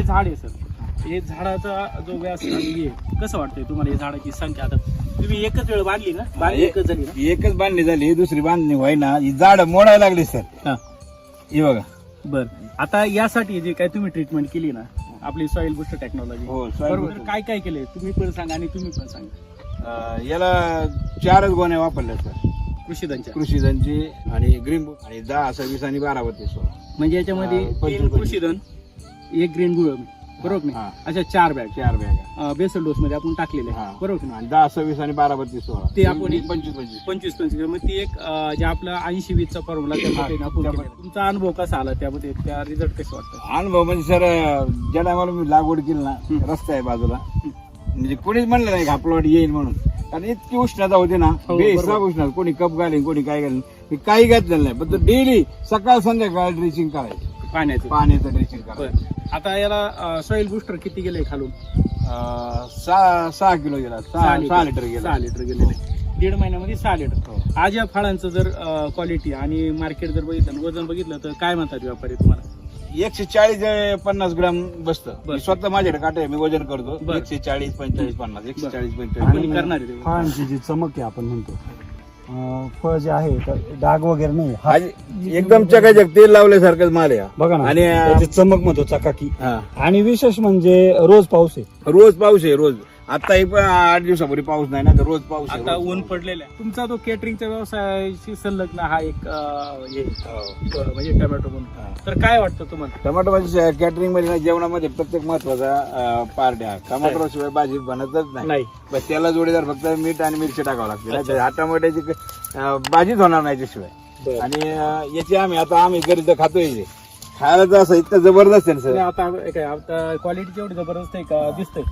झाड आहे सर, हे झाडाचा जो व्यास आणि हे कसं वाटतंय तुम्हाला? हे झाडाची संख्या आता तुम्ही एकच वेळ बांधली ना? बांधली एकच झाली ना? एकच बांधणी झाली, दुसरी बांधणी व्हायना, ही झाड मोडायला लागली सर. हा. हे बघा. बर, आता यासाठी जे काय तुम्ही ट्रीटमेंट केली ना आपली सॉइल बुस्टर टेक्नॉलॉजी, हो, बरोबर, काय काय केलंय तुम्ही पण सांगा आणि तुम्ही पण सांगा. याला 4च गोण्या वापरल्या सर, कृषीधनच्या. कृषीधनची आणि ग्रीन बुक आणि 10, 26 आणि 12, 32. म्हणजे याच्यामध्ये 3 कृषीधन, 1 ग्रीन गुळ, बरोबर नाही? हा. अच्छा, 4 बॅग 4 बॅग बेसल डोस मध्ये आपण टाकलेले, हा. बरोबर ना? आणि 10, 26 आणि 12, 32. ते आपण 25. मग ती एक जे आपला 80-20चा फॉर्म्युला तुमचा अनुभव कसा आला त्यामध्ये, त्या रिझल्ट कसे वाटतं? अनुभव म्हणजे सर, ज्या टायमाला मी लागवड केली ना, रस्ता आहे बाजूला, म्हणजे कोणीच म्हणलं नाही हा प्लॉट येईल म्हणून, कारण इतकी उष्णता होती ना, बेहिसाब उष्णता, कोणी कप घालीन कोणी काय घालीन, हे काही घातलेलं नाही, पण डेली सकाळ संध्याकाळ ड्रेसिंग करायचं, पाण्याचं ड्रेसिंग करायचं. आता याला सॉइल बुस्टर किती गेले खालून? 6 किलो गेला, 6 लिटर गेला. 6 लिटर गेलेले, 1.5 महिन्यामध्ये 6 लिटर. आज या फळांचं जर क्वालिटी आणि मार्केट जर बघितलं, वजन बघितलं, तर काय म्हणतात व्यापारी तुम्हाला? 140-50 ग्राम बसतं. स्वतः माझ्याकडे काटा आहे, मी वजन करतो. 140, 45, 50, 140, 45 करणार आहे. फळांची जी चमक आहे आपण म्हणतो, फळ जे आहे तर डाग वगैरे नाही, एकदम चकाचक तेल लावल्यासारखंच माल आहे. बघा ना, आणि त्याची चमक म्हणतो चकाकी. हा. आणि विशेष म्हणजे रोज पाऊस आहे, रोज पाऊस आहे, रोज. आता 8 दिवसापूर्वी पाऊस नाही ना, तर रोज पाऊस आहे. आता ऊन पडलेलं आहे. तुमचा तो केटरिंगच्या व्यवसायाशी संलग्न हा एक म्हणजे टोमॅटो म्हणून, तर काय वाटतं तुम्हाला? टमाटो भाजी कॅटरिंग मध्ये ना, जेवणामध्ये प्रत्येक महत्वाचा पार्ट आहे. टमाटो शिवाय भाजी बनतच नाही. बस त्याला जोडीदार फक्त मीठ आणि मिरची टाकावं लागते. हा टमाट्याची भाजीच होणार नाही त्याशिवाय. आणि याची आम्ही घरी तर खातोय, खायला तर असं इतकं जबरदस्त आहे सर. आता क्वालिटी एवढी जबरदस्त आहे का दिसतंय?